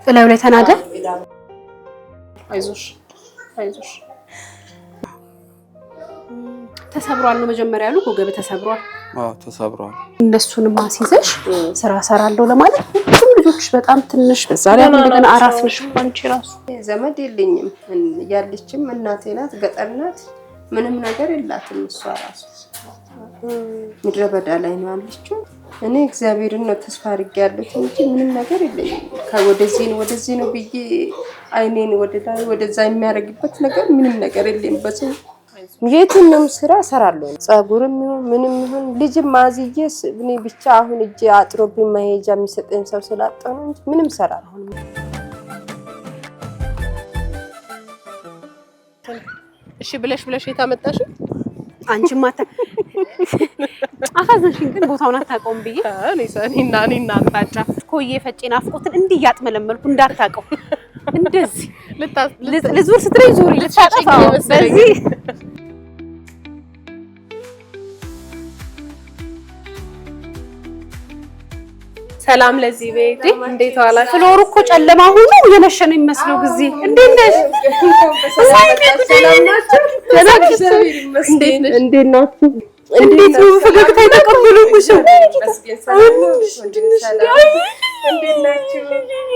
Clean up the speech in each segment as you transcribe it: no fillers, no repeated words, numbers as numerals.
እላዩ ላይ ተናደ። አይዞሽ አይዞሽ ተሰብሯል ነው መጀመሪያ ያሉ ወገብ ተሰብሯል። ተሰብሯል። እነሱንም አስይዘሽ ስራ ሰራለሁ ለማለት ሁሉም ልጆች በጣም ትንሽ በዛ ላይ እንደገና አራስ ነሽ አንቺ ራሱ ዘመድ የለኝም ያለችም እናቴ ናት ገጠር ናት ምንም ነገር የላትም እሷ ራሱ ምድረ በዳ ላይ ነው ያለችው እኔ እግዚአብሔርን ነው ተስፋ አድርጌያለሁ እንጂ ምንም ነገር የለኝም ወደዚህ ነው ብዬ አይኔን ወደዛ የሚያረግበት ነገር ምንም ነገር የለም በሰው የትኛውም ስራ ሰራለሁ ጸጉርም ይሁን ምንም ይሁን ልጅም ማዝዬስ እኔ ብቻ አሁን እጄ አጥሮብኝ መሄጃ የሚሰጠኝ ሰው ስላጣው ነው እንጂ ምንም ሰራለሁ እሺ ብለሽ የታመጣሽ አንቺ ማታ አፋዘንሽን ግን ቦታውን አታውቀውም ብዬ እኔና አጣጫ ኮዬ ፈጬን አፍቆትን እንዲህ ያጥመለመልኩ እንዳታውቀው እንደዚህ ለዙር ስትረይ ዙሪ ልታጠፋው በዚህ ሰላም ለዚህ ቤት እንዴት ዋላችሁ? ፍሎሩ እኮ ጨለማ ሆኖ የመሸ ነው የሚመስለው ጊዜ እንዴት ነሽ? እንዴት ናችሁ? እንዴት ነው ፈገግታ የተቀበሉሽ?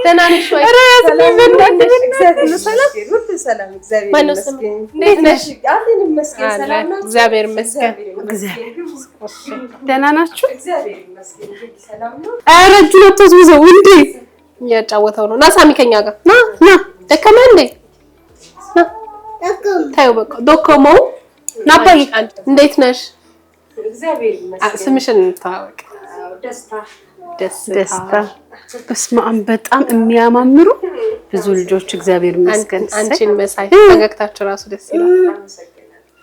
ደህና ነሽ ወይ? እግዚአብሔር ይመስገን። ደህና ናችሁ? ኧረ እጁን አትወዝውዘው እንዴ! እያጫወተው ነው። ና ሳሚ ከኛ ጋር ና ደከመህ እንዴ? ና ታዩ በቃ ደከመው። ና ባይ እንዴት ነሽ? ስምሽን እንተዋወቅ። ደስታ በስመ አብ በጣም የሚያማምሩ ብዙ ልጆች እግዚአብሔር ይመስገን። አንቺን መሳይ ፈገግታችሁ ራሱ ደስ ይላል።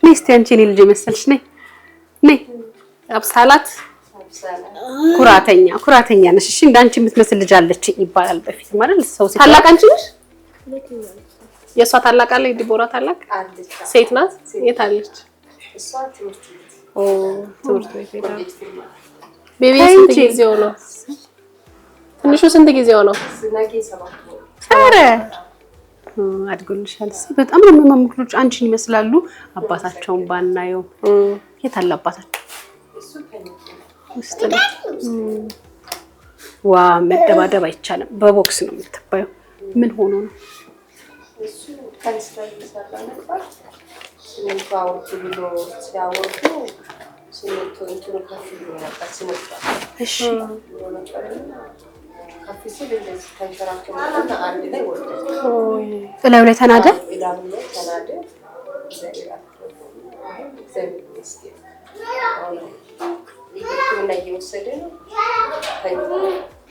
እስቲ አንቺን ልጅ መሰልሽ ነይ አብሳላት ኩራተኛ ነሽ። እሺ እንዳንቺ የምትመስል ልጅ አለች ይባላል በፊት ማለት ሰው ሲል ታላቅ አንቺ ነሽ? የሷ ታላቅ አለ ዲቦራ ታላቅ ሴት ናት። የት አለች? እሷ ትምህርት ቤት ሄዳለች። ቤቢ ስንት ጊዜው ነው? ትንሹ ስንት ጊዜው ነው? ኧረ አድጎልሻል። በጣም ነው የሚያማምሩት። አንቺን ይመስላሉ። አባታቸውን ባናየው የት አለ አባታቸው? ዋ መደባደብ አይቻልም። በቦክስ ነው የምትባየው። ምን ሆኖ ነው? እሺ እላዩ ላይ ተናደ።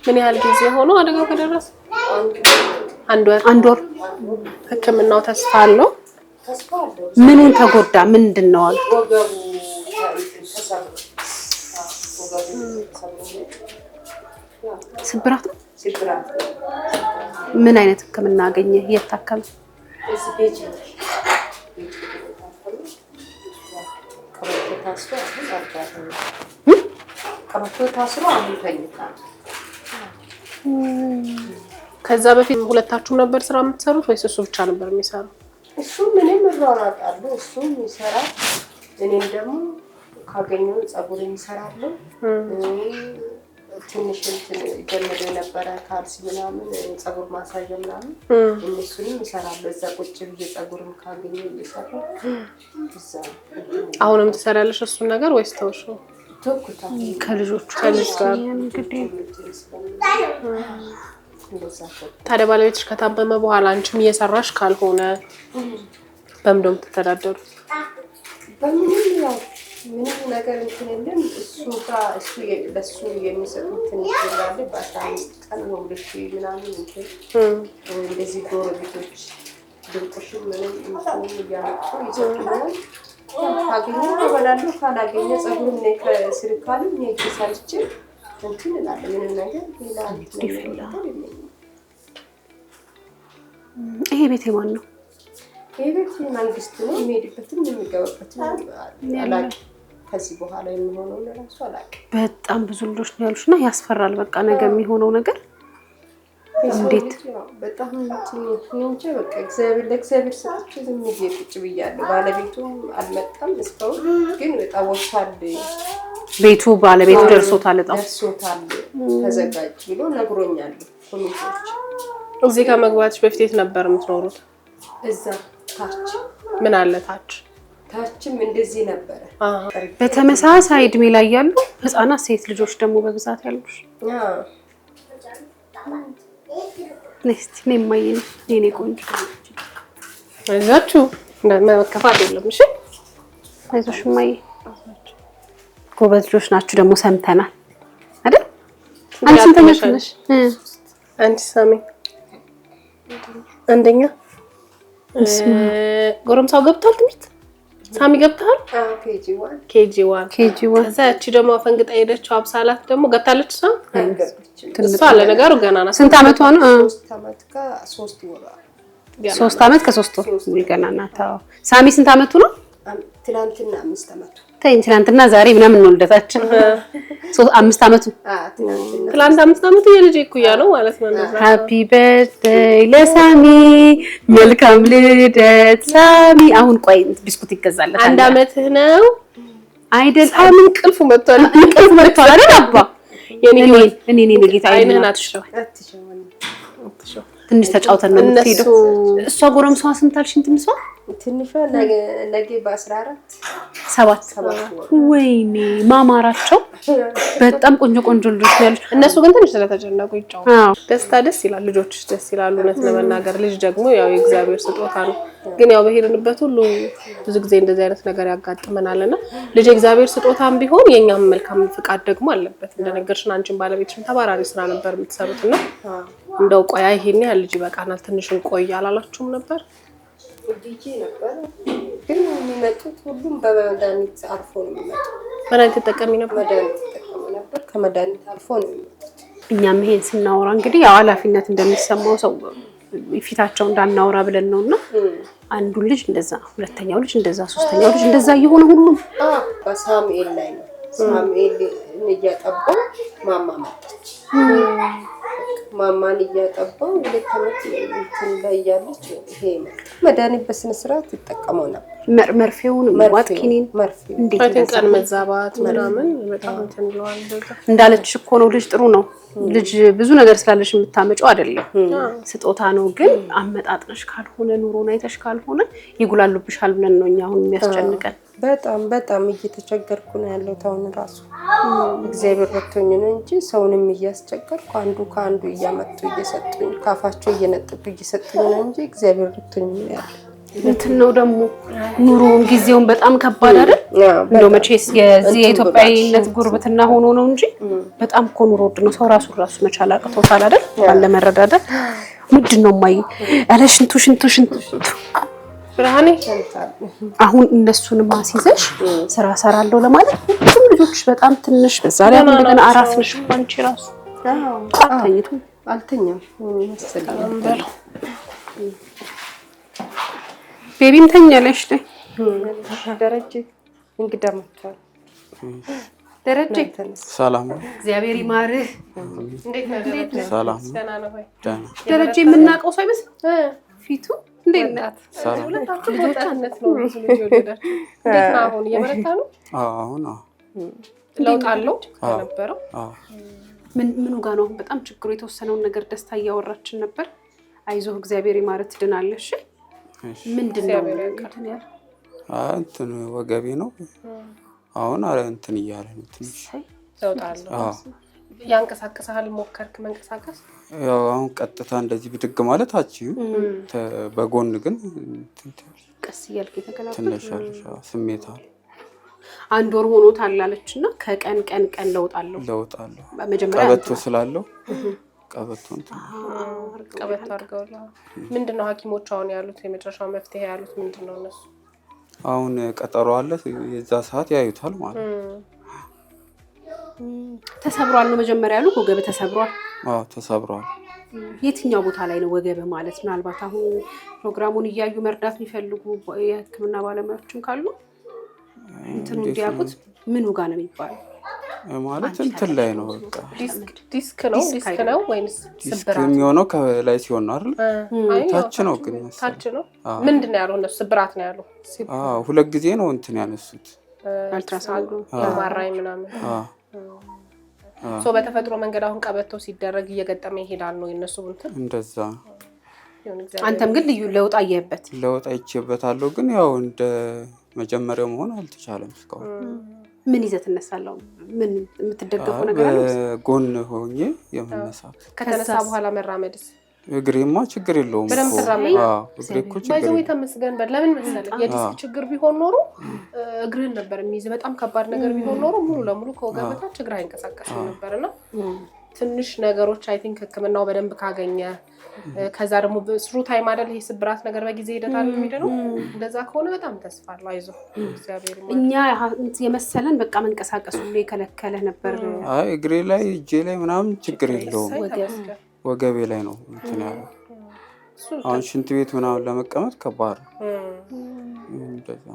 ምን ያህል ጊዜ ሆኖ አደጋው ከደረሰ? አንድ ወር። ሕክምናው ተስፋ አለው? ምኑን ተጎዳ? ምንድነው አሉ? ስብራት። ምን አይነት ሕክምና አገኘ? የት ታከመ? ከዛ በፊት ሁለታችሁም ነበር ስራ የምትሰሩት ወይስ እሱ ብቻ ነበር የሚሰራው? እሱ ምንም እሯሯጣለሁ እሱም ይሰራል እኔም ደግሞ ካገኘው ጸጉር ይሰራለሁ ትንሽ ጀምሮ ነበር ካልሲ ምናምን ጸጉር ማሳጅ ምናምን እነሱንም ይሰራል እዛ ቁጭ ብዬ ጸጉርም ካገኘው ይሰራል እዛ አሁንም ትሰራለሽ እሱ ነገር ወይስ ተውሽው? ተኩታ ከልጆቹ ጋር እንግዲህ ታዲያ ባለቤትሽ ከታመመ በኋላ አንቺም እየሰራሽ ካልሆነ በምን ደም ተተዳደሩ? በምንም ያው ምንም ነገር እንትን የለም እሱ ለሱ የሚሰጡት ይችላል በ15 ቀን ነው ልጅ ምናምን እንትን እንደዚህ ጎረቤቶች ድርቆሽ ምንም እያመጡ ይሰጡናል ካገኘ በላሉ ካላገኘ ጸጉሩን ነው ከስርካሉ ነው ይሳልች እንትን እላለሁ ምንም ነገር ሌላ ይሄ ቤት የማን ነው? ይሄ ቤት መንግስት ነው የሚሄድበትም የሚገባበትም ያላል ከዚህ በኋላ የሚሆነው ለራሱ አላውቅም። በጣም ብዙ ልጆች ነው ያሉሽና ያስፈራል። በቃ ነገ የሚሆነው ነገር እንዴት በጣም እንጂ በቃ ለእግዚአብሔር ሰጥቼ ዝም ብዬ ቁጭ ብያለሁ። ባለቤቱም አልመጣም እስካሁን፣ ግን በጣም ወጥቷል። ቤቱ ባለቤቱ ደርሶታል ተዘጋጅ ብሎ ነግሮኛል። ኮሚቴዎች እዚህ ጋር መግባትሽ በፊት ነበር የምትኖሩት? እዛ ታች ምን አለ ታችም እንደዚህ ነበረ። በተመሳሳይ እድሜ ላይ ያሉ ህፃናት ሴት ልጆች ደግሞ በብዛት ያሉሽ? ነስቲ ነማይን የኔ ቆንጆ አይዛችሁ መከፋት የለም። እሺ አይዞሽ ማይ ጎበዝ ልጆች ናችሁ ደግሞ ሰምተናል አይደል? አንቺ ስንተኛሽ ነሽ? አንቺ ሳሚ አንደኛ። ጎረምሳው ገብቷል ትምህርት? ሳሚ ገብቷል? ኬጂ1 ከዛ እቺ ደግሞ ፈንግጣ ሄደችው። አብሳላት ደግሞ ገብታለች። እሷ ለነገሩ ገና ናት። ስንት አመቷ ነው? 3 አመት ከ3 ወር። 3 አመት ከ3 ወር ገና ናት። ሳሚ ስንት አመቱ ነው? ትናንትና 5 አመቱ። ትናንትና ዛሬ ምናምን ነው ልደታችን። 5 አመቱ ትናንት 5 አመቱ የልጅ እኩያ ነው ማለት ነው። ሃፒ በርዝዴይ ለሳሚ መልካም ልደት ሳሚ። አሁን ቆይ ቢስኩት ይገዛለታል። 1 አመትህ ነው አይደል? ሳሚ እንቅልፉ መጥቷል አይደል? አባ እኔ ጌታ አይነን አትሽው ትንሽ ተጫውተን ነው የምትሄደው። እሷ ጎረምሳዋ ስንት አልሽኝ? ትንሿ ነገ በ14 7 ወይኔ ማማራቸው በጣም ቆንጆ ቆንጆ ልጆች ያሉት። እነሱ ግን ትንሽ ስለተጨነቁ ይጫወቱ። ደስ ይላል። ልጆችሽ ደስ ይላሉ። እውነት ለመናገር ልጅ ደግሞ ያው የእግዚአብሔር ስጦታ ነው። ግን ያው በሄድንበት ሁሉ ብዙ ጊዜ እንደዚህ አይነት ነገር ያጋጥመናልና ልጅ የእግዚአብሔር ስጦታም ቢሆን የኛም መልካም ፍቃድ ደግሞ አለበት። እንደነገርሽን አንቺን ባለቤትሽም ተባራሪ ስራ ነበር የምትሰሩትና እንደው ቆይ ይሄን ያህል ልጅ ይበቃናል ትንሽ እንቆይ አላላችሁም ነበር? ዲጂ ነበር ግን የሚመጡት ሁሉም በመድኃኒት አልፎ ነው የሚመጡት። መድኃኒት ተጠቀሚ ነበር? መድኃኒት ተጠቀሚ ነበር። ከመድኃኒት አልፎ ነው የሚመጡት። እኛም ይሄን ስናወራ እንግዲህ ያው ኃላፊነት እንደሚሰማው ሰው ፊታቸው እንዳናወራ ብለን ነውና አንዱ ልጅ እንደዛ፣ ሁለተኛው ልጅ እንደዛ፣ ሶስተኛው ልጅ እንደዛ እየሆነ ሁሉም በሳሙኤል ላይ ነው። ሳሙኤል እያጠባው ማማ መጣች። ማማን እያጠባው 2 አመት እንትን ላይ ያለች ይሄ መድኃኒት በስነ ስርዓት ይጠቀመው ነበር። መርፌውን ዋጥኪኒን እንዴት ቀን መዛባት ምናምን በጣም እንትን ይለዋል። እንዳለች እኮ ነው። ልጅ ጥሩ ነው። ልጅ ብዙ ነገር ስላለሽ የምታመጪው አይደለም፣ ስጦታ ነው። ግን አመጣጥነሽ ካልሆነ ኑሮን አይተሽ ካልሆነ ይጉላሉብሻል ብለን ነው እኛ አሁን የሚያስጨንቀን። በጣም እየተቸገርኩ ነው ያለው። ታውን ራሱ እግዚአብሔር ረድቶኝ ነው እንጂ ሰውንም እያስቸገርኩ አንዱ ከአንዱ እያመጡ እየሰጡኝ ካፋቸው እየነጠቁ እየሰጡኝ ነው እንጂ እግዚአብሔር ረድቶኝ ነው ያለው። እንትን ነው ደግሞ ኑሮውን ጊዜውን በጣም ከባድ አይደል? እንደው መቼስ የዚህ የኢትዮጵያዊነት ጉርብትና ሆኖ ነው እንጂ በጣም እኮ ኑሮ ውድ ነው። ሰው ራሱ መቻል አቅቶታል አይደል? ባለ መረዳዳት ምንድነው ማይ አለ ሽንቱ ብርሃኔ አሁን እነሱን ማስይዘሽ ስራ ሰራለው ለማለት ሁሉም ልጆች በጣም ትንሽ በዛ ላይ እንደገና አራስ ነሽ እንኳን ራሱ ታኝቱ አልተኛም መሰለኝ በለው ቤቢም ተኛለሽ ነኝ። ደረጀ እንግዳ መጥቷል። ደረጀ ሰላም እግዚአብሔር ይማርህ። እንዴት ነው? ሰላም ደረጀ የምናውቀው ሰው አይመስል ፊቱ እንዴት ናት? ልጆቻነት ነው ልጅ ወለዳችሁ? እንዴት ነው አሁን? እየበረታ ነው? አሁን ለውጥ አለው ነበረው? ምኑ ጋር ነው በጣም ችግሩ? የተወሰነውን ነገር ደስታ እያወራችን ነበር። አይዞህ እግዚአብሔር ይማርህ ትድናለሽ። ምንድነው እንትን ያለ? እንትን ወገቤ ነው አሁን እንትን እያለ ነው ትንሽ ለውጥ አለው። ያንቀሳቀሳል? ሞከርክ መንቀሳቀስ? ያው አሁን ቀጥታ እንደዚህ ብድግ ማለት አትችይም። በጎን ግን ቀስ እያልክ የተከላከለ ትንሽ ስሜት አለ። 1 ወር ሆኖታል አለችና ከቀን ቀን ለውጥ አለው። መጀመሪያ ቀበቶ ስላለው ቀበቶን ቀበቶ አድርገውልሃል? ምንድነው ሐኪሞች አሁን ያሉት የመጨረሻው መፍትሄ ያሉት ምንድነው? እነሱ አሁን ቀጠሮ አለ፣ የዛ ሰዓት ያዩታል ማለት ነው። ተሰብሯል ነው መጀመሪያ ያሉት? ወገብ ተሰብሯል? አዎ ተሰብሯል። የትኛው ቦታ ላይ ነው ወገብ ማለት? ምናልባት አሁን ፕሮግራሙን እያዩ መርዳት የሚፈልጉ የሕክምና ባለሙያዎችም ካሉ እንትኑ እንዲያውቁት ምኑ ጋር ነው የሚባለው? ማለት እንትን ላይ ነው በቃ ዲስክ ነው ወይስ ስብራት የሚሆነው ከላይ ሲሆን ነው አይደል? ታች ነው ግን ታች ነው። ምንድነው ያለው? እነሱ ስብራት ነው ያለው። ሁለት ጊዜ ነው እንትን ያነሱት አልትራሳውንድ ማራይ ምናምን። በተፈጥሮ መንገድ አሁን ቀበቶ ሲደረግ እየገጠመ ይሄዳል ነው የነሱ እንትን እንደዛ። አንተም ግን ልዩ ለውጥ አየህበት? ለውጥ አይቼበታለሁ፣ ግን ያው እንደ መጀመሪያው መሆን አልተቻለም እስካሁን። ምን ይዘህ ትነሳለህ? ምን የምትደገፈው ነገር አለ? ጎን ሆኜ የመነሳት። ከተነሳ በኋላ መራመድስ? እግሬማ ችግር የለውም እኮ። እግሬ እኮ ችግር ባይዘው የተመስገን በል። ለምን መሰለህ የዲስክ ችግር ቢሆን ኖሮ እግርህን ነበር የሚይዝ። በጣም ከባድ ነገር ቢሆን ኖሮ ሙሉ ለሙሉ ከወገብ በታች እግርህ አይንቀሳቀስም ነበርና ትንሽ ነገሮች አይ ቲንክ ህክምናው በደንብ ካገኘ ከዛ ደግሞ ስሩ ታይም አይደል ይሄ ስብራት ነገር በጊዜ ሂደት አለ የሚደረው። እንደዛ ከሆነ በጣም ተስፋ አለው። አይዞህ እግዚአብሔር ይመስገን። እኛ የመሰለን በቃ መንቀሳቀሱ ላይ ከለከለ ነበር። አይ እግሬ ላይ እጄ ላይ ምናምን ችግር የለውም፣ ወገቤ ላይ ነው እንትን ያለው። አሁን ሽንት ቤት ምናምን ለመቀመጥ ከባድ ነው። እንደዛ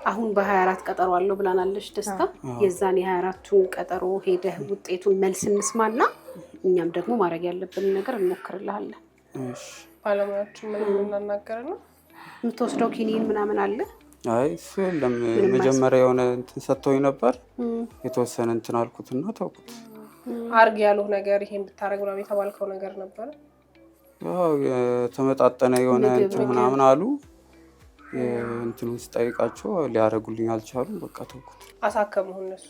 አሁን በ24 ቀጠሮ አለው ብላናለች ደስታ። የዛን የ24ቱን ቀጠሮ ሄደህ ውጤቱን መልስ እንስማና እኛም ደግሞ ማድረግ ያለብን ነገር እንሞክርልሃለን። እሺ ባለሙያዎችን ምን እናናገር ነው? የምትወስደው ኪኒን ምናምን አለ? አይ እሱ የለም። መጀመሪያ የሆነ እንትን ሰጥቶኝ ነበር፣ የተወሰነ እንትን አልኩትና ተውኩት። አርግ ያለው ነገር ይሄን ብታረግ ነው የተባልከው ነገር ነበር? ያው የተመጣጠነ የሆነ እንትን ምናምን አሉ። እንትን ውስጥ ጠይቃቸው ሊያረጉልኝ አልቻሉም። በቃ ተውኩት። አሳከሙህ እነሱ?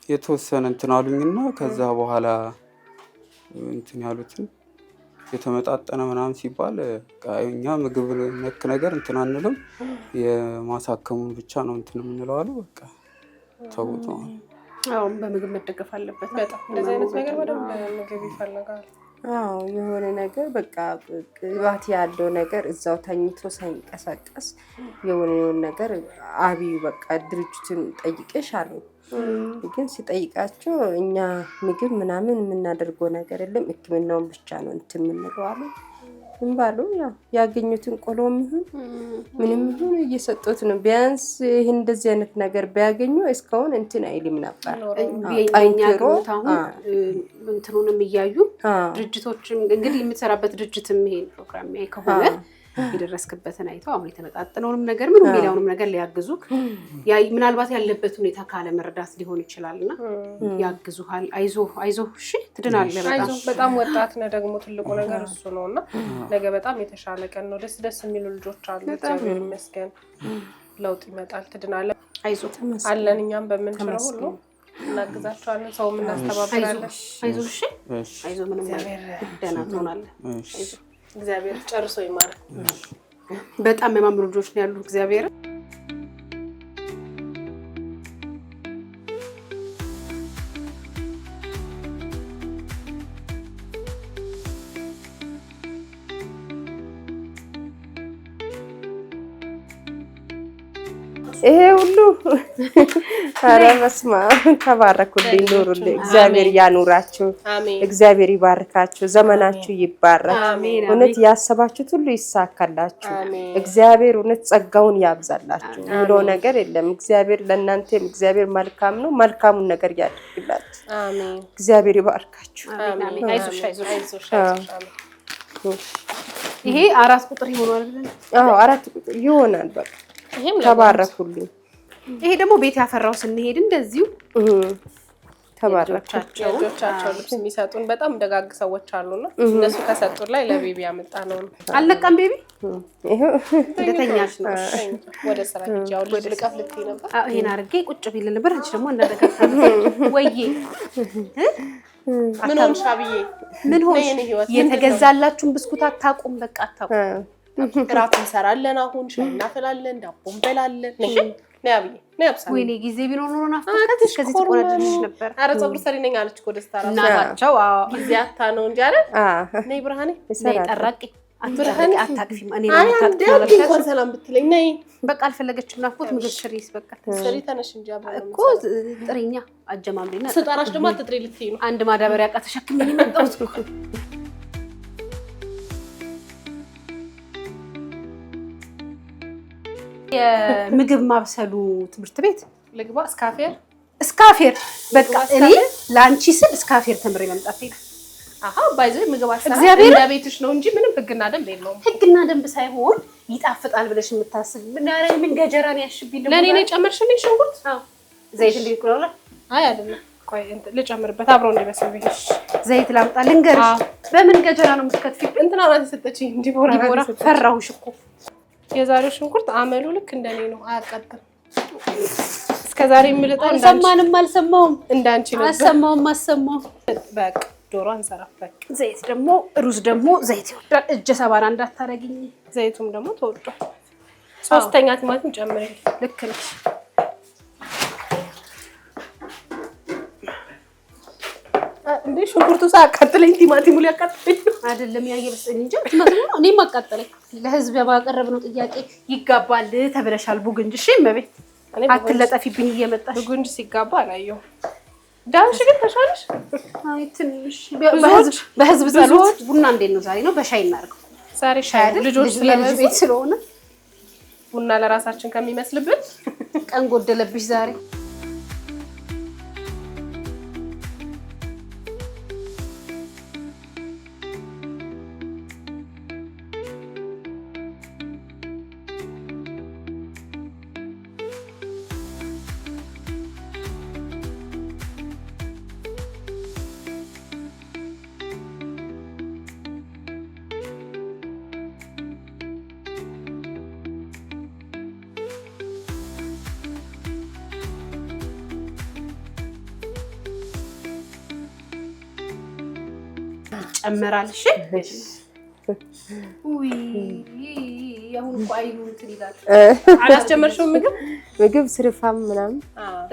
የተወሰነ እንትን አሉኝና ከዛ በኋላ እንትን ያሉትን የተመጣጠነ ምናምን ሲባል እኛ ምግብ ነክ ነገር እንትን አንልም፣ የማሳከሙን ብቻ ነው እንትን የምንለው አሉ። በቃ ተውቶ አሁን በምግብ መደገፍ አለበት። በጣም እንደዚህ አይነት ነገር በደንብ ምግብ ይፈልጋል። የሆነ ነገር በቃ ቅባት ያለው ነገር እዛው ተኝቶ ሳይንቀሳቀስ የሆነ ነገር አብይ በቃ ድርጅቱን ጠይቀሽ አሉ። ግን ሲጠይቃቸው እኛ ምግብ ምናምን የምናደርገው ነገር የለም፣ ህክምናውን ብቻ ነው እንትን የምንለው አሉ። እንባሉ ያገኙትን ቆሎም ይሁን ምንም ይሁን እየሰጡት ነው። ቢያንስ ይሄን እንደዚህ አይነት ነገር ቢያገኙ እስካሁን እንትን አይልም ነበር። ጠንክሮ እንትኑንም እያዩ ድርጅቶችም እንግዲህ የምትሰራበት ድርጅትም ይሄን ፕሮግራም ያይ ከሆነ የደረስክበትን አይተው አሁን የተመጣጠነውንም ነገር ምንም ሌላውንም ነገር ሊያግዙክ ምናልባት ያለበት ሁኔታ ካለ መረዳት ሊሆን ይችላልና ያግዙሃል። አይዞህ እሺ ትድናለህ። በጣም ወጣት ነህ ደግሞ ትልቁ ነገር እሱ ነውና ነገ በጣም የተሻለ ቀን ነው። ደስ የሚሉ ልጆች አሉ። እግዚአብሔር ይመስገን ለውጥ ይመጣል። ትድናለህ። አይዞህ አለን እኛም በምንችለው ሁሉ እናግዛቸዋለን። ሰው እናስተባብራለን። አይዞህ እሺ አይዞህ ምንም ነገር ደህና ትሆናለህ። አይዞህ እግዚአብሔር ጨርሶ ይማር። በጣም የሚያማምሩ ልጆች ነው ያሉ። እግዚአብሔር ይሄ ሁሉ ታራ መስማ ተባረኩልኝ፣ ኑሩልኝ። እግዚአብሔር ያኑራችሁ፣ እግዚአብሔር ይባርካችሁ፣ ዘመናችሁ ይባረክ። እውነት ያሰባችሁት ሁሉ ይሳካላችሁ። እግዚአብሔር እውነት ጸጋውን ያብዛላችሁ ብሎ ነገር የለም። እግዚአብሔር ለእናንተም እግዚአብሔር መልካም ነው። መልካሙን ነገር ያድርግላችሁ። አሜን። እግዚአብሔር ይባርካችሁ። አሜን። አይዞሽ አይዞሽ። ይሄ 4 ቁጥር ይሆናል። 4 ቁጥር ይሆናል። በቃ ተባረኩልኝ። ይሄ ደግሞ ቤት ያፈራው ስንሄድ እንደዚሁ ተባረካቸው። ልጆቻቸው ልብስ የሚሰጡን በጣም ደጋግ ሰዎች አሉና እነሱ ከሰጡን ላይ ለቤቢ ያመጣ ነው። አልነቃም ቤቢ ይሄ እንደተኛሽ ነው። ወደ ስራ ሂጅ። ያው ልጅ ልቀፍ ልትይ ነበር። ይሄን አድርጌ ቁጭ ቢል ነበር። አንቺ ደግሞ እንዳደረጋታ ወይዬ ምን ሆንሽ አብዬ? ምን ሆንሽ? የተገዛላችሁን ብስኩት አታውቁም። በቃ አታውቁም። እራት እንሰራለን። አሁን ሻይ እናፈላለን፣ ዳቦ እንበላለን። ነይ አብዬ ነይ። አብሳ ወይኔ ጊዜ ቢኖር ኖሮ ናፍቆትሽ ከዚህ ተቆራጭሽ ነበር። ኧረ ፀጉር ሰሪ ነኝ አለች እኮ ደስታ ራሱ እናታቸው። ጊዜ አታ ነው እንጂ አይደል? ነይ ብርሃኔ ነይ ጠራቂ ብርሃኔ አታቅፊም። እኔ እንኳን ሰላም ብትለኝ ነይ። በቃ አልፈለገችም። ናፍቆት ምግብ ስሪስ በቃ ስሪ ተነሽ እንጂ አብረን እኮ ጥሪኛ አጀማምሪና ስጠራሽ ደግሞ አትጥሪ ልትይ ነው። አንድ ማዳበሪያ ዕቃ ተሸክሜ መጣሁት እኮ። የምግብ ማብሰሉ ትምህርት ቤት ልግባ እስካፌር እስካፌር በቃ እኔ ላንቺ ስል እስካፌር ተምሬ መምጣት ነው። አሃ ባይዘይ ምግብ አሰራር እንደ ቤትሽ ነው እንጂ ምንም ህግና ደንብ የለውም። ህግና ደንብ ሳይሆን ይጣፍጣል ብለሽ የምታስብ ምን ገጀራን ያሽብኝ ለኔ ነው ጨመርሽልኝ ሽንኩርት? አዎ ዘይት እንዲቆላላ አይ አይደለም ቆይ ልጨምርበት አብሮ እንደበሰል ብዬሽ ዘይት ላምጣ ልንገርሽ። በምን ገጀራ ነው የምትከትፊው? እንትና ማለት ሰጠችኝ ዲቦራ ፈራሁሽ እኮ። የዛሬው ሽንኩርት አመሉ ልክ እንደኔ ነው፣ አያቃጥልም። እስከዛሬ የምልጠው አልሰማሁም እንዳንቺ ነው። አሰማሁም በቃ ዶሮ አንሰራበት። ዘይት ደግሞ ሩዝ ደግሞ ዘይት ይወዳል። እጀ ሰባራ እንዳታረጊኝ። ዘይቱም ደግሞ ተወዷል። 3ኛ ቲማቲም ጨምሬ። ልክ ነሽ። እንዴ ሽንኩርቱ ሳያቃጥለኝ ቲማቲሙ ሊያቃጥለኝ አይደለም። ያየበሰኝ እንጂ ቲማቲሙ እኔም አቃጠለኝ። ለህዝብ ባቀረብነው ጥያቄ ይጋባል ተብለሻል። ቡግንጅ እሺ መቤት አትለጠፊብኝ እየመጣሽ። ቡግንጅ ሲጋባ አላየሁም። ዳንሽ ግን ተሻለሽ? አይ ትንሽ በህዝብ ጸሎት። ቡና እንዴት ነው ዛሬ? ነው በሻይ እናድርገው ዛሬ። ሻይ አይደል? ልጆች ቤት ስለሆነ ቡና ለራሳችን ከሚመስልብን ቀን ጎደለብሽ ዛሬ። ጨመራል። እሺ ውይ አሁን ቆይኑ እንትን ይላል። አላስጀመርሽውም? ምግብ ስርፋም ምናምን።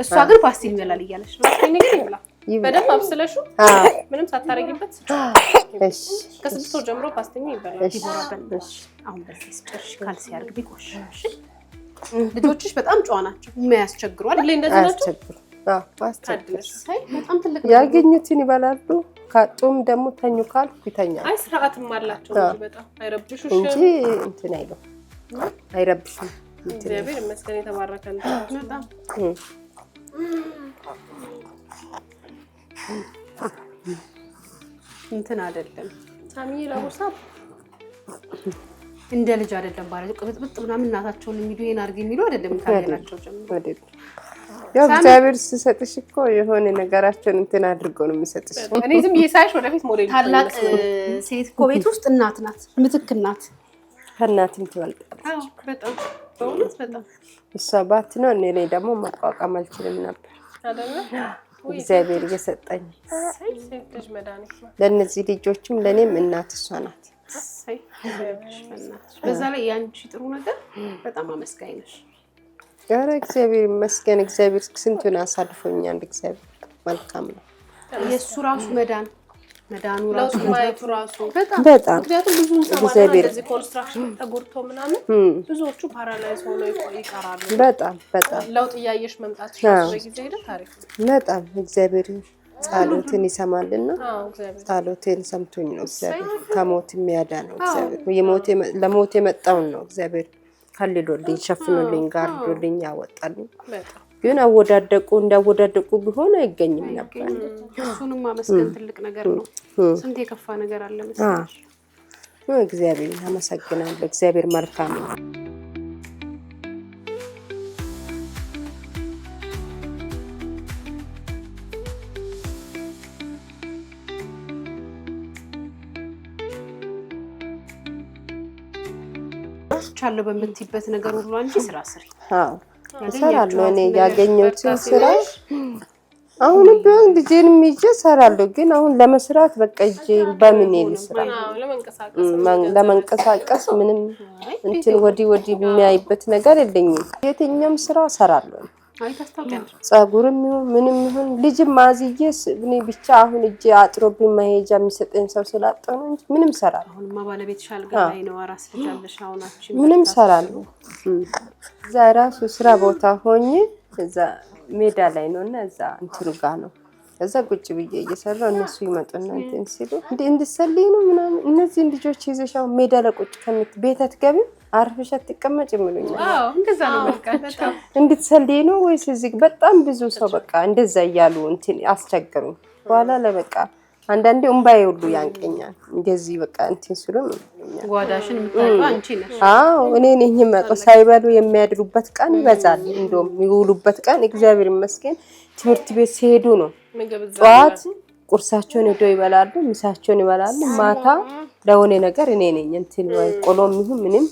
እሷ ግን ፓስቲ ይበላል እያለች ነው። እኔ ግን ይብላ በደንብ አብስለሹ ምንም ሳታረጊበት። እሺ ከ6 ወር ጀምሮ ፓስቲኝ ይበላል። ይቦራበልሽ። አሁን በዚህ ስጨርሽ ካልሲ ያርግ ቢቆሽ። እሺ ልጆችሽ በጣም ጨዋ ናቸው። የሚያስቸግሩ አይደል? እንደዚህ ናቸው። በጣም ትልቅ ያገኙትን ይበላሉ። ካጡም ደግሞ ተኙ ካልኩ ይተኛል። አይ ስርዓትም አላቸው እንጂ በጣም አይረብሹሽ እንጂ እንትን አይለው አይረብሽም። እግዚአብሔር ይመስገን የተባረከ ነው። በጣም እንትን አይደለም ሳሚዬ ለቦርሳ እንደ ልጅ አይደለም ባለ ቅብጥብጥ ምናምን እናታቸውን የሚሉ ይሄን አድርግ የሚሉ አይደለም። ካለናቸው ጀምሮ ያው እግዚአብሔር ሲሰጥሽ እኮ የሆነ ነገራቸውን እንትን አድርገው ነው የሚሰጥሽ። እኔ ዝም ብዬሽ ወደፊት ሞዴል ታላቅ ሴት እኮ ቤት ውስጥ እናት ናት፣ ምትክ ናት። ከእናትም ትበልጣለች። አዎ በጣም በእውነት በጣም። እሷ ባትኖር እኔ ደግሞ መቋቋም አልችልም ነበር አይደለ? እግዚአብሔር እየሰጠኝ ሴት ልጅ መድኃኒት ነው። ለእነዚህ ልጆችም ለእኔም እናት እሷ ናት። በዛ ላይ ያንቺ ጥሩ ነገር በጣም አመስጋኝ ነሽ። ኧረ እግዚአብሔር ይመስገን። እግዚአብሔር ስንቱን አሳልፎኛል። እግዚአብሔር መልካም ነው። የእሱ ራሱ መዳኑ ራሱ ማየቱ ራሱ በጣም ምክንያቱም ብዙ ሰው እንደዚህ ኮንስትራክሽን ተጎድቶ ምናምን ብዙዎቹ ፓራላይዝ ሆነው ይቀራሉ። በጣም ለውጥ እያየሽ መምጣት ሻው በጊዜ ሄደ ታሪክ በጣም እግዚአብሔር ጸሎትን ይሰማልና ጸሎትን ሰምቶኝ ነው እግዚአብሔር ከሞት የሚያዳነው። እግዚአብሔር ለሞት የመጣውን ነው እግዚአብሔር ከልሎልኝ ሸፍኖልኝ ጋርዶልኝ ያወጣልኝ። ግን እንዳወዳደቁ ቢሆን አይገኝም ነበር። እሱንም ማመስገን ትልቅ ነገር ነው። ስንት የከፋ ነገር አለ መሰለሽ። እግዚአብሔር አመሰግናለሁ። እግዚአብሔር መልካም ነው። ቻለው በምትይበት ነገር ሁሉ አንቺ ስራ ስሪ። አዎ እሰራለሁ። እኔ ያገኘሁትን ስራ አሁንም ቢሆን ልጄንም ይዤ እሰራለሁ። ግን አሁን ለመስራት በቃ እጄ በምን ልስራ? ለመንቀሳቀስ ምንም እንትን ወዲህ የሚያይበት ነገር የለኝም። የትኛውም ስራ እሰራለሁ። ፀጉርም ይሁን ምንም ይሁን ልጅም ማዝዬ እኔ ብቻ አሁን እጄ አጥሮብኝ መሄጃ የሚሰጠኝ ሰው ስላጣሁ ነው እንጂ ምንም እሰራለሁ። አሁንማ ባለቤትሽ አልጋ ላይ ነው። አራስ ልጅ አለሽ። አሁናችን ምንም እሰራለሁ። እዛ ራሱ ስራ ቦታ ሆኜ እዛ ሜዳ ላይ ነውና እዛ እንትሩ ጋር ነው። እዛ ቁጭ ብዬ እየሰራሁ እነሱ ይመጡና እንትን ሲሉ እንድትሰልይ ነው ምናምን እነዚህን ልጆች ይዘሽ አሁን ሜዳ ላይ ቁጭ ቤት አትገቢም አርፈሽ አትቀመጭ የሚሉኛል። አዎ እንደዛ ነው መልካቸው። እንድትሰልይ ነው ወይስ እዚህ በጣም ብዙ ሰው በቃ እንደዛ እያሉ እንትን አስቸገሩኝ። በኋላ ለበቃ አንዳንዴ እንባዬ ሁሉ ያንቀኛል። እንደዚህ በቃ እንትን ሲሉ ጓዳሽን የምታውቀው አንቺ ነሽ። አዎ እኔ ነኝ የማውቀው። ሳይበሉ የሚያድሩበት ቀን ይበዛል። እንደውም የሚውሉበት ቀን እግዚአብሔር ይመስገን ትምህርት ቤት ሲሄዱ ነው። ጠዋት ቁርሳቸውን ሄደው ይበላሉ፣ ምሳቸውን ይበላሉ። ማታ ለሆነ ነገር እኔ ነኝ እንትን ወይ ቆሎም ይሁን ምንም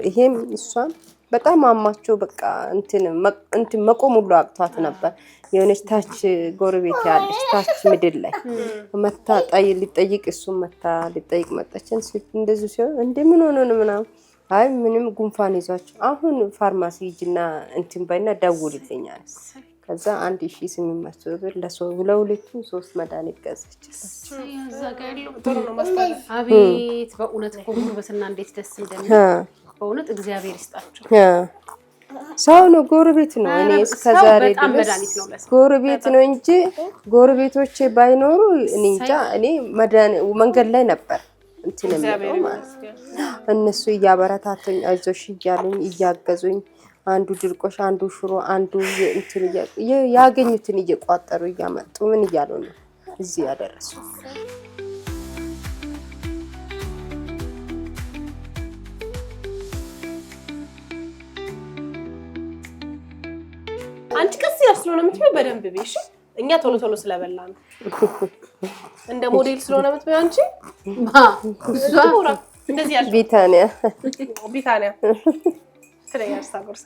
ይሄም እሷን በጣም አማቸው በቃ እንትን መቆም ሁሉ አቅቷት ነበር። የሆነች ታች ጎረቤት ያለች ታች ምድር ላይ መታ ሊጠይቅ እሱም መታ ሊጠይቅ መጣችን። እንደዚህ ሲሆን እንደምን ሆኖ ነው ምናምን አይ ምንም ጉንፋን ይዟቸው አሁን ፋርማሲ ሂጂና እንትን በይና ደውልልኛል። ከዛ 1800 ብር ለሁለቱም 3 መድኃኒት ገዛችላቸው። አቤት በእውነት ጉርብትና እንዴት ደስ እንደሚል በእውነት እግዚአብሔር ይስጣቸው። ሰው ነው ጎረቤት ነው። እኔ እስከዛሬ ድረስ ጎረቤት ነው እንጂ ጎረቤቶቼ ባይኖሩ እኔ እንጃ እኔ መንገድ ላይ ነበር እንትን የሚለው ማለት ነው። እነሱ እያበረታቱኝ አይዞሽ እያሉኝ እያገዙኝ አንዱ ድርቆሽ አንዱ ሽሮ አንዱ እንትን ያገኙትን እየቋጠሩ እያመጡ ምን እያሉ ነው እዚህ ያደረሱ። አንቺ ቀስ ያስሎና የምትበይ በደንብ ቢሽ እኛ ቶሎ ቶሎ ስለበላ ነው። እንደ ሞዴል ስለሆነ የምትበይ አንቺ ዛውራ እንደዚህ ያልሽ ቢታኒያ ትለያለሽ። ታጎርሳ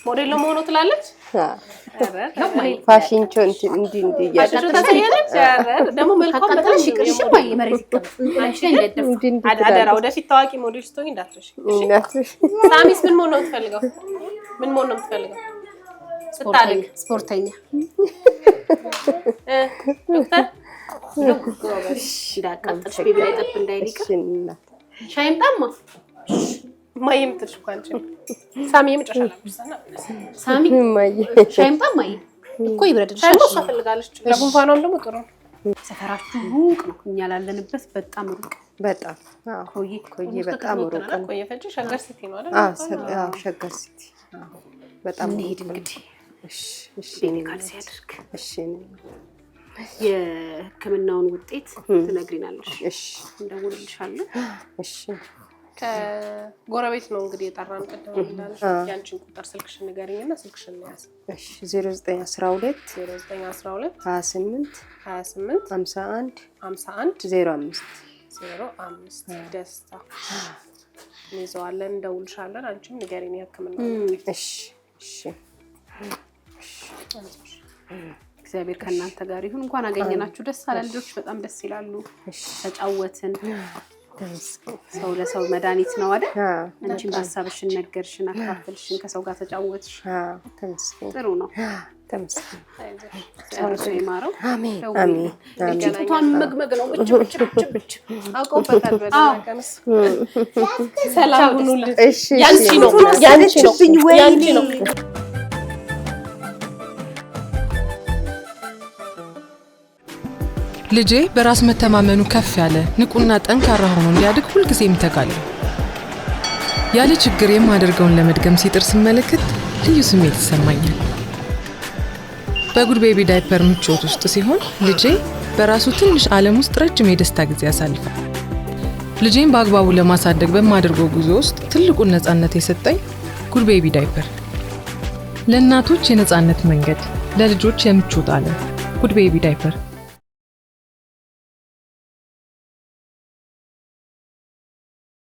ሞዴል ነው መሆኑ ትላለች። ፋሽን ቾን እንዲ ያለች ደግሞ መልካም በጣም ሽቅርሽ ማይ መሬት ይቀበል አዳራ ወደፊት ታዋቂ ሞዴል ስትሆኚ እንዳትረሽ። ሳሚስ ምን መሆን ነው የምትፈልገው? ምን መሆን ነው የምትፈልገው? ስታድግ ስፖርተኛ ዶክተር እንዳቃጥልሽ ቤቢ ላይ ጠብ እንዳይልቅ ሻይም ጣማ ማይም ትርሽኳንቺ ሳሚ የምጨሻላ ብሰና ሳሚ ሻይም ጣማ እኮ ይብረድልሽ። ሻይም እሷ ፈልጋለች። ለጉንፋኗም ደግሞ ጥሩ ነው። ሰፈራችሁ ሩቅ ነው። እኛ ላለንበት በጣም ሩቅ በጣም ኮዬ በጣም ሩቅ ነው። ኮዬ ፈጭ ሸገር ሲቲ ነው አይደል? አዎ ሸገር ሲቲ በጣም እንሂድ እንግዲህ። እሺ ካልሲ ያድርግ። እሺ የሕክምናውን ውጤት ትነግሪናለሽ። እሺ እንደውልልሻለሁ። እሺ ከጎረቤት ነው እንግዲህ የጠራን ቀደም እንዳለሽ ያንቺን ቁጥር ስልክሽን ንገሪኝና ስልክሽን ያዝ። እሺ 0912 28 51 05 ደስታ እንይዘዋለን፣ እንደውልሻለን። አንቺም ንገሪኝ የሕክምናው። እሺ እሺ እግዚአብሔር ከእናንተ ጋር ይሁን። እንኳን አገኘናችሁ። ደስ አለ። ልጆች በጣም ደስ ይላሉ። ተጫወትን። ሰው ለሰው መድኃኒት ነው አይደል? አንቺም ሀሳብሽን ነገርሽን፣ አካፈልሽን፣ ከሰው ጋር ተጫወትሽ። ጥሩ ነው። ተመስገን። ጨርሶ ይማረው። አሜን አሜን። ልጅቷን መግመግ ነው ብቻ አውቀውበታል። በደረቀንስ ሰላም ሁኑልኝ። እሺ ያንቺ ነው ያንቺ ነው። ልጄ በራስ መተማመኑ ከፍ ያለ ንቁና ጠንካራ ሆኖ እንዲያድግ ሁልጊዜም እተጋለሁ። ያለ ችግር የማደርገውን ለመድገም ሲጥር ስመለከት ልዩ ስሜት ይሰማኛል። በጉድ ቤቢ ዳይፐር ምቾት ውስጥ ሲሆን ልጄ በራሱ ትንሽ ዓለም ውስጥ ረጅም የደስታ ጊዜ ያሳልፋል። ልጄን በአግባቡ ለማሳደግ በማደርገው ጉዞ ውስጥ ትልቁን ነፃነት የሰጠኝ ጉድ ቤቢ ዳይፐር። ለእናቶች የነፃነት መንገድ፣ ለልጆች የምቾት ዓለም። ጉድ ቤቢ ዳይፐር